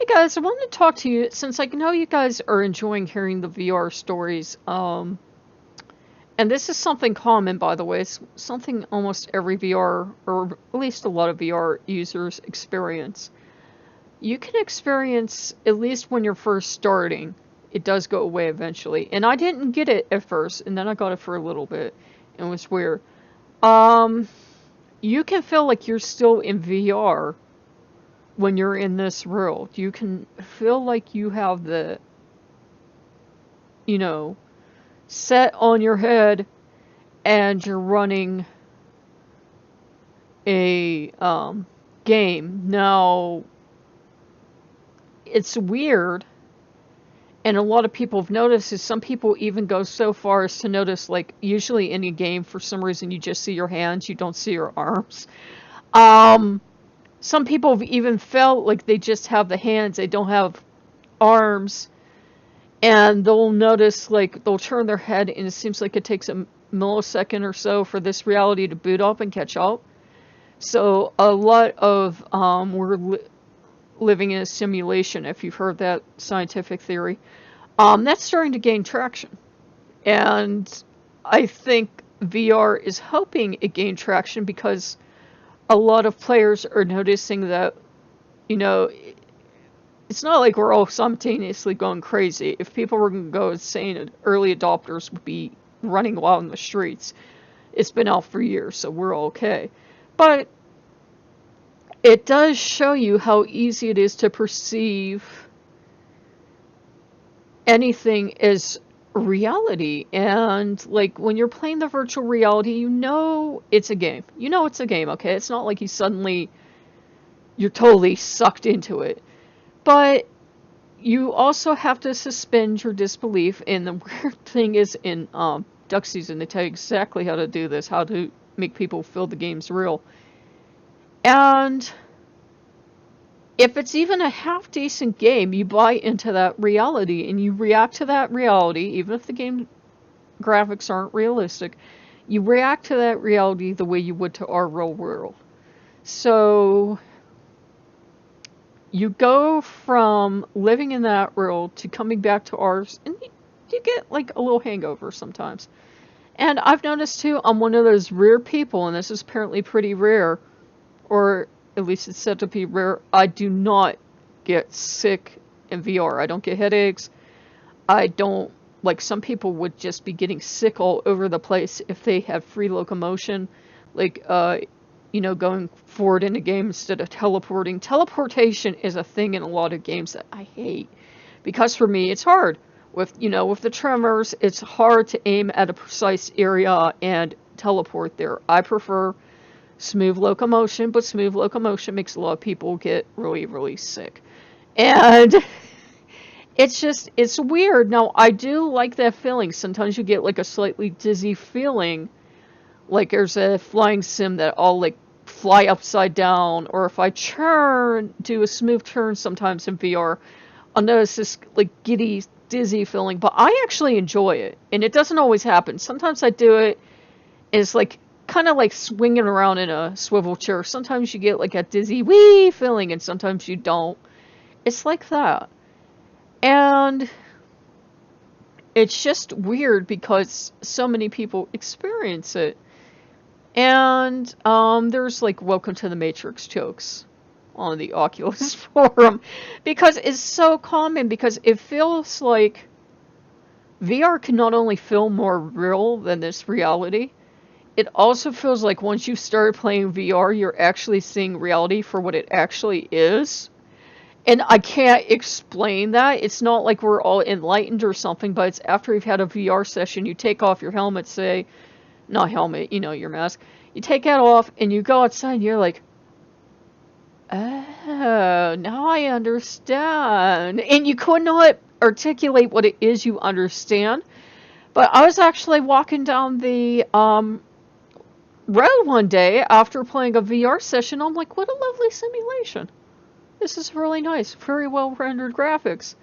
guys, I wanted to talk to you since I know you guys are enjoying hearing the VR stories. And this is something common, by the way. It's something almost every VR, or at least a lot of VR users experience. You can experience, at least when you're first starting, it does go away eventually. And I didn't get it at first, and then I got it for a little bit. And it was weird. Um, you can feel like you're still in VR when you're in this world. You can feel like you have the, you know, set on your head and you're running a game. Now, it's weird, and a lot of people have noticed is some people even go so far as to notice, like, usually in a game, for some reason, you just see your hands, you don't see your arms. Some people have even felt like they just have the hands, they don't have arms, and they'll notice, like, they'll turn their head, and it seems like it takes a millisecond or so for this reality to boot up and catch up. So a lot of, living in a simulation, if you've heard that scientific theory, that's starting to gain traction. And I think VR is hoping it gain traction because a lot of players are noticing that, you know, it's not like we're all simultaneously going crazy. If people were going to go insane, early adopters would be running wild in the streets. It's been out for years, so we're okay. But it does show you how easy it is to perceive anything as reality. And, like, when you're playing the virtual reality, you know it's a game. You know it's a game, okay? It's not like you're totally sucked into it. But you also have to suspend your disbelief, and the weird thing is in Duck Season, they tell you exactly how to do this, how to make people feel the game's real. And if it's even a half-decent game, you buy into that reality, and you react to that reality, even if the game graphics aren't realistic, you react to that reality the way you would to our real world. So you go from living in that world to coming back to ours, and you get like a little hangover sometimes. And I've noticed too, I'm one of those rare people, and this is apparently pretty rare, or at least it's said to be rare. I do not get sick in VR. I don't get headaches. I don't, like, some people would just be getting sick all over the place if they have free locomotion, like, going forward in a game instead of teleporting. Teleportation is a thing in a lot of games that I hate, because for me it's hard. With the tremors, it's hard to aim at a precise area and teleport there. I prefer smooth locomotion, but smooth locomotion makes a lot of people get really, really sick. And it's weird. Now, I do like that feeling. Sometimes you get like a slightly dizzy feeling, like there's a flying sim that I'll like fly upside down, or if I do a smooth turn sometimes in VR, I'll notice this like giddy, dizzy feeling, but I actually enjoy it, and it doesn't always happen. Sometimes I do it, and it's like kind of like swinging around in a swivel chair. Sometimes you get like a dizzy wee feeling, and sometimes you don't. It's like that. And it's just weird because so many people experience it. And there's like Welcome to the Matrix jokes on the Oculus forum, because it's so common, because it feels like VR can not only feel more real than this reality, it also feels like once you start playing VR, you're actually seeing reality for what it actually is. And I can't explain that. It's not like we're all enlightened or something, but it's after you've had a VR session, you take off your helmet, not helmet, your mask. You take that off and you go outside and you're like, oh, now I understand. And you could not articulate what it is you understand. But I was actually walking down the road one day after playing a VR session. I'm like, what a lovely simulation. This is really nice. Very well rendered graphics.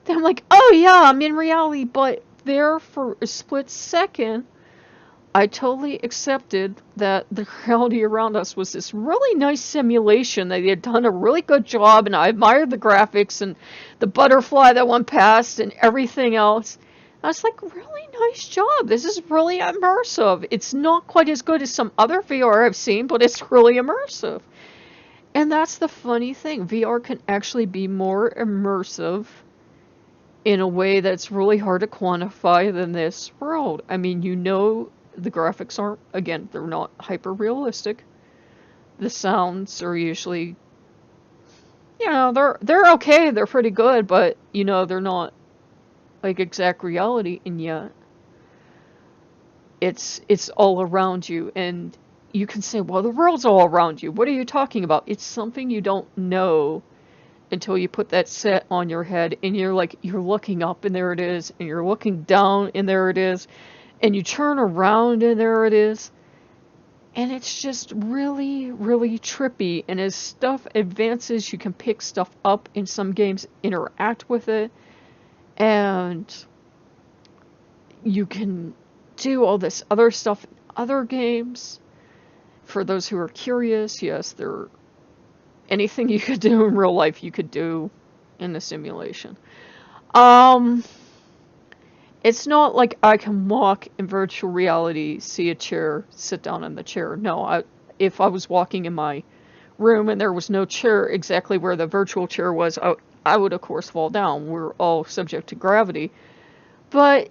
Then I'm like, oh yeah, I'm in reality. But there for a split second, I totally accepted that the reality around us was this really nice simulation, that they had done a really good job, and I admired the graphics and the butterfly that went past and everything else. I was like, really nice job. This is really immersive. It's not quite as good as some other VR I've seen, but it's really immersive. And that's the funny thing. VR can actually be more immersive in a way that's really hard to quantify than this world. I mean, the graphics aren't, again, they're not hyper realistic. The sounds are usually, they're okay, they're pretty good, but they're not like exact reality, and yet it's all around you, and you can say, well, the world's all around you. What are you talking about? It's something you don't know until you put that set on your head, and you're looking up and there it is, and you're looking down and there it is, and you turn around and there it is. And it's just really, really trippy. And as stuff advances, you can pick stuff up in some games, interact with it, and you can do all this other stuff in other games. For those who are curious, yes, anything you could do in real life, you could do in the simulation. It's not like I can walk in virtual reality, see a chair, sit down in the chair. No, if I was walking in my room and there was no chair exactly where the virtual chair was, I would of course fall down. We're all subject to gravity. But,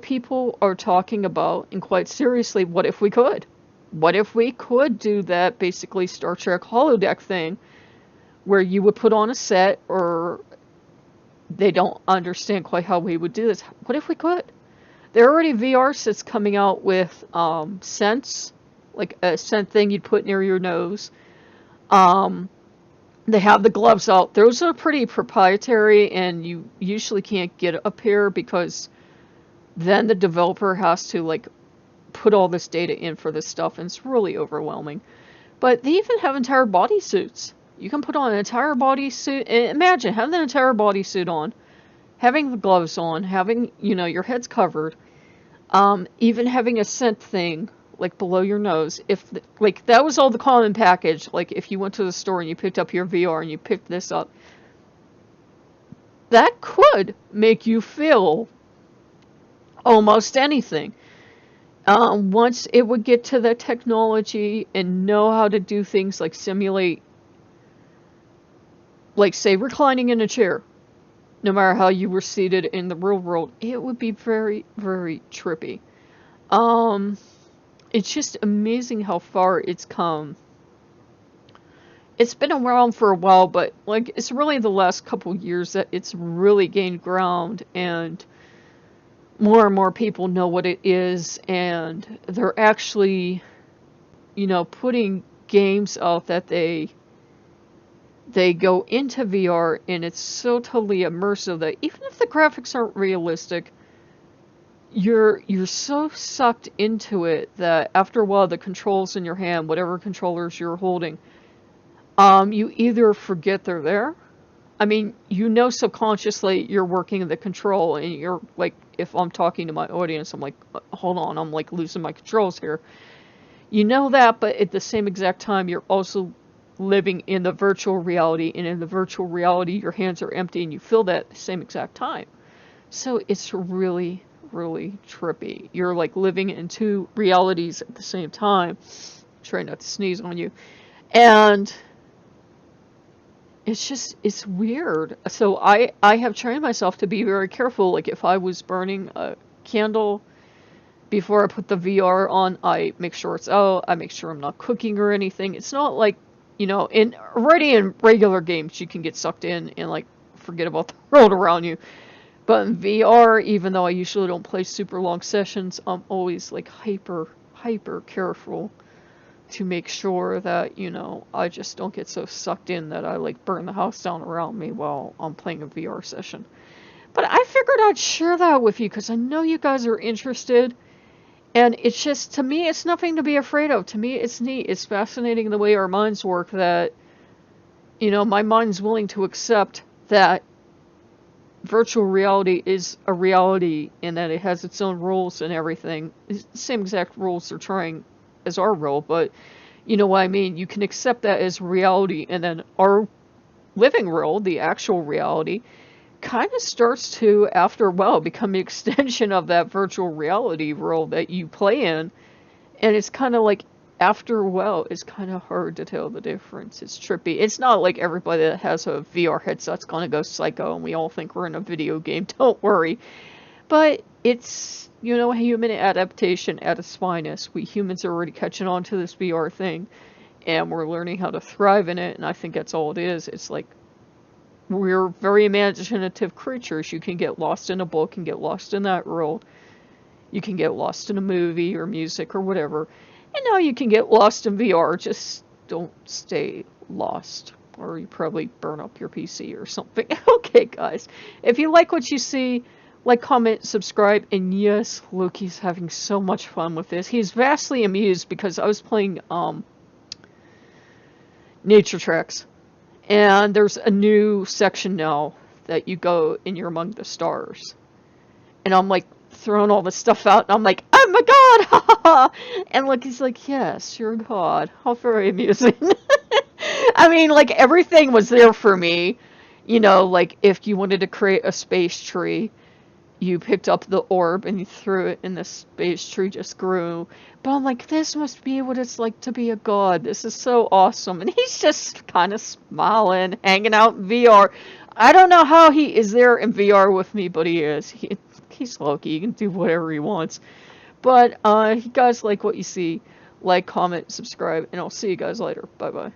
people are talking about, and quite seriously, what if we could? What if we could do that basically Star Trek holodeck thing where you would put on a set, or they don't understand quite how we would do this. What if we could? There are already VR sets coming out with scents, like a scent thing you'd put near your nose. They have the gloves out. Those are pretty proprietary, and you usually can't get a pair because then the developer has to put all this data in for this stuff, and it's really overwhelming. But they even have entire bodysuits. You can put on an entire bodysuit. Imagine having an entire bodysuit on, having the gloves on, having, your head's covered, even having a scent thing, below your nose. If, that was all the common package. If you went to the store and you picked up your VR and you picked this up, that could make you feel almost anything. Once it would get to the technology and know how to do things like simulate, say, reclining in a chair, no matter how you were seated in the real world, it would be very, very trippy. It's just amazing how far it's come. It's been around for a while, but it's really the last couple years that it's really gained ground, and more people know what it is, and they're actually, putting games out that they go into VR, and it's so totally immersive that even if the graphics aren't realistic, you're so sucked into it that after a while the controls in your hand, whatever controllers you're holding, you either forget they're there. I mean, subconsciously you're working the control, and you're if I'm talking to my audience, I'm hold on, I'm losing my controls here. That, but at the same exact time, you're also living in the virtual reality, and in the virtual reality, your hands are empty, and you feel that at the same exact time. So it's really, really trippy. You're living in two realities at the same time. Try not to sneeze on you. And it's weird. So I have trained myself to be very careful. If I was burning a candle before I put the VR on, I make sure it's out. I make sure I'm not cooking or anything. It's not already in regular games you can get sucked in and forget about the world around you. But in VR, even though I usually don't play super long sessions, I'm always hyper careful to make sure that, I just don't get so sucked in that I burn the house down around me while I'm playing a VR session. But I figured I'd share that with you because I know you guys are interested. And it's just, to me, it's nothing to be afraid of. To me, it's neat. It's fascinating the way our minds work, that, my mind's willing to accept that virtual reality is a reality in that it has its own rules and everything. It's the same exact rules they're trying as our world, but you know what I mean? You can accept that as reality, and then our living world, the actual reality, kind of starts to, after a while, become an extension of that virtual reality world that you play in. And it's kind of like, after a while, it's kind of hard to tell the difference. It's trippy. It's not like everybody that has a VR headset's gonna go psycho and we all think we're in a video game. Don't worry. But it's, you know, human adaptation at its finest. We humans are already catching on to this VR thing, and we're learning how to thrive in it, and I think that's all it is. It's like, we're very imaginative creatures. You can get lost in a book and get lost in that world. You can get lost in a movie or music or whatever. And now you can get lost in VR. Just don't stay lost, or you probably burn up your PC or something. Okay, guys. If you like what you see, like, comment, subscribe, and yes, Loki's having so much fun with this. He's vastly amused because I was playing Nature Tracks, and there's a new section now that you go and you're among the stars. And I'm like throwing all this stuff out, and I'm like, I'm a god! Ha ha ha! And Loki's like, yes, you're a god. How very amusing. I mean, like, everything was there for me. You know, like, if you wanted to create a space tree, you picked up the orb and you threw it, and the space tree just grew. But I'm like, this must be what it's like to be a god. This is so awesome. And he's just kind of smiling, hanging out in VR. I don't know how he is there in VR with me, but he is. He's Loki. He can do whatever he wants. But you guys like what you see, like, comment, subscribe, and I'll see you guys later. Bye-bye.